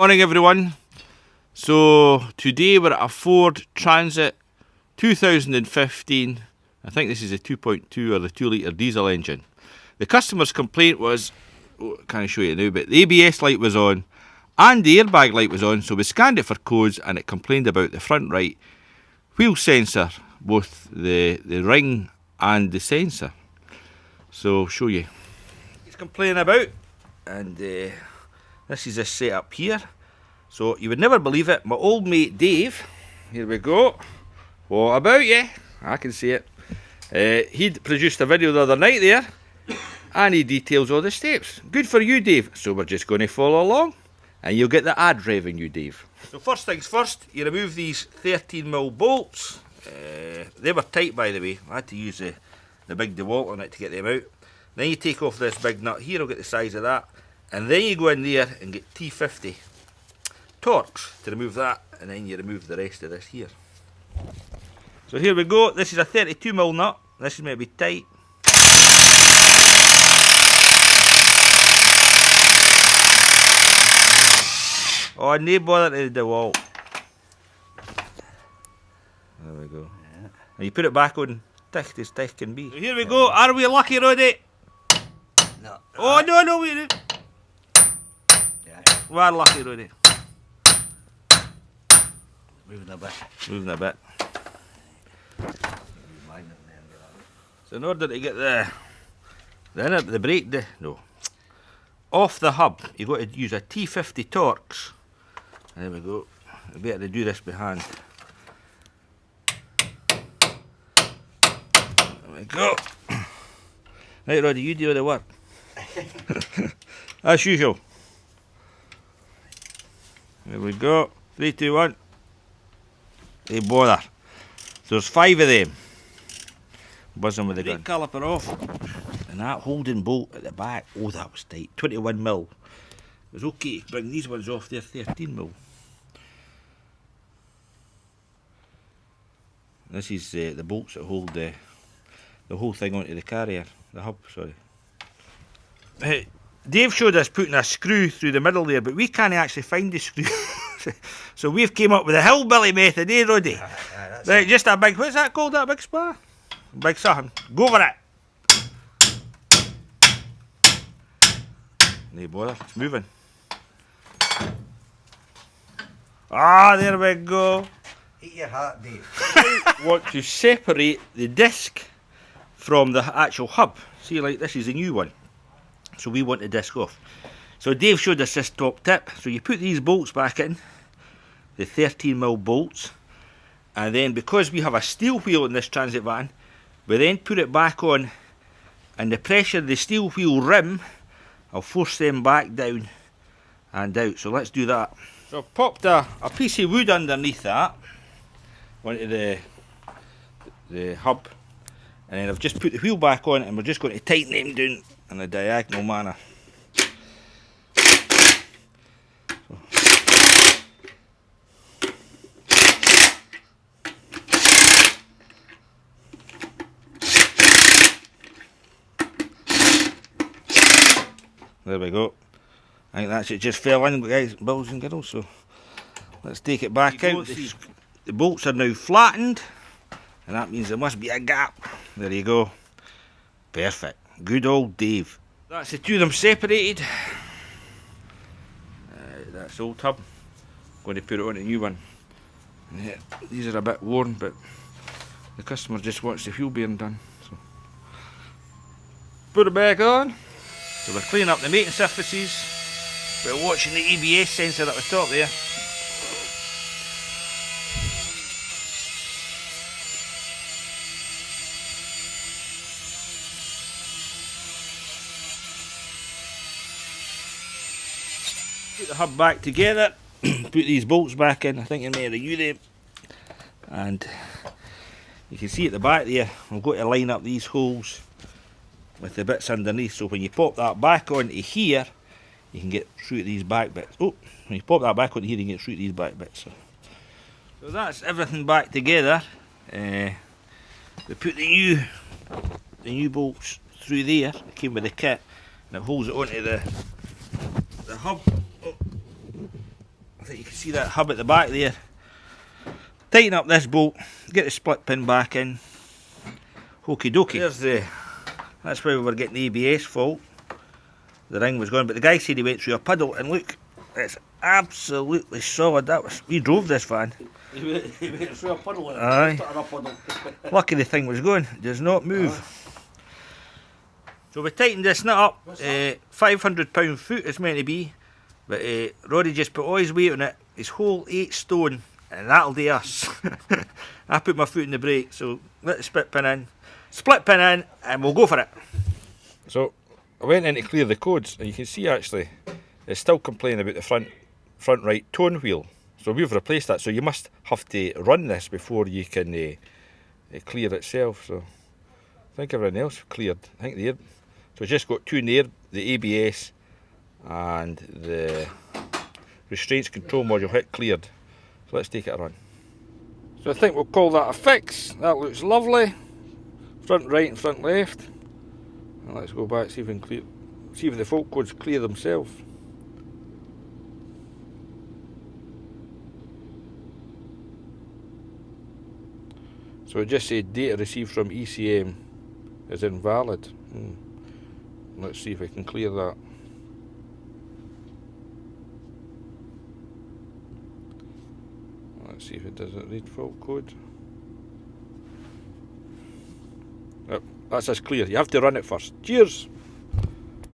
Morning everyone. So today we're at a Ford Transit 2015. I think this is a 2.2 or the 2 litre diesel engine. The customer's complaint was, can't show you now, but the ABS light was on and the airbag light was on, so we scanned it for codes and it complained about the front right wheel sensor, both the ring and the sensor. So I'll show you. It's complaining about, and this is this setup here. So you would never believe it, my old mate Dave, here we go. What about you? I can see it. He'd produced a video the other night there, and he details all the steps. Good for you, Dave. So we're just going to follow along, and you'll get the ad revenue, Dave. So first things first, you remove these 13mm bolts. They were tight, by the way. I had to use the big DeWalt on it to get them out. Then you take off this big nut here, I'll get the size of that. And then you go in there and get T50 Torx to remove that, and then you remove the rest of this here. So here we go, this is a 32mm nut, this is maybe tight. Oh, no bother to the DeWalt. There we go. Yeah. And you put it back on thick as thick can be. So here we go, are we lucky, Roddy? No. Oh, no, we we're lucky, Roddy. Moving a bit. Moving a bit. So in order to get the brake off the hub, you've got to use a T50 Torx. There we go. I better to do this by hand. There we go. Right, Roddy, you do the work. As usual. There we go. 3, 2, 1. Hey, bother. So there's 5 of them. Buzzing with the gun. Caliper off. And that holding bolt at the back. Oh, that was tight. 21mm. It was okay to bring these ones off. They're 13mm. This is the bolts that hold the whole thing onto the carrier. The hub, sorry. Hey, Dave showed us putting a screw through the middle there, but we can't actually find the screw. So we've came up with a hillbilly method, eh, Roddy? Right, just a big, what's that called, that big spar? Big something. Go for it. No bother, it's moving. Ah, there we go. Eat your heart, Dave. Want to separate the disc from the actual hub. See, like this is a new one. So we want the disc off. So Dave showed us this top tip. So you put these bolts back in, the 13mm bolts, and then because we have a steel wheel in this transit van, we then put it back on, and the pressure of the steel wheel rim will force them back down and out. So let's do that. So I've popped a piece of wood underneath that onto the hub, and then I've just put the wheel back on, and we're just going to tighten them down in a diagonal manner. There we go. I think that's it, just fell in, guys, boys and girls. So let's take it back out. The bolts are now flattened, and that means there must be a gap. There you go. Perfect. Good old Dave. That's the two of them separated. That's the old hub. Going to put it on a new one. Yeah, these are a bit worn, but the customer just wants the wheel bearing done. So put it back on. So we're cleaning up the mating surfaces. We're watching the ABS sensor at the top there. Put the hub back together, put these bolts back in. I think I may have used them. And you can see at the back there, I'm going to line up these holes with the bits underneath. So when you pop that back onto here, you can get through these back bits. Oh, when you pop that back onto here, you can get through these back bits. So that's everything back together. We put the new bolts through there. It came with the kit, and it holds it onto the hub. Oh. I think you can see that hub at the back there. Tighten up this bolt, get the split pin back in. Okie dokie. That's where we were getting the ABS fault. The ring was gone, but the guy said he went through a puddle, and look, it's absolutely solid. We drove this van. He went through a puddle and Aye. started a puddle. Lucky the thing was going, it does not move. So we tightened this nut up, £500 foot it's meant to be, but Roddy just put all his weight on it, his whole 8 stone, and that'll do us. I put my foot in the brake, so let the split pin in, and we'll go for it. So I went in to clear the codes, and you can see actually it's still complaining about the front right tone wheel. So we've replaced that, so you must have to run this before you can clear itself. So I think everything else cleared. I think the so it's just got 2 near, the ABS and the restraints control module hit cleared. So let's take it a run. So I think we'll call that a fix. That looks lovely. Front right and front left. And let's go back, see if we can clear, see if the fault codes clear themselves. So it just said data received from ECM is invalid. Let's see if we can clear that. Let's see if it doesn't read fault code. Yep, that's us clear. You have to run it first. Cheers!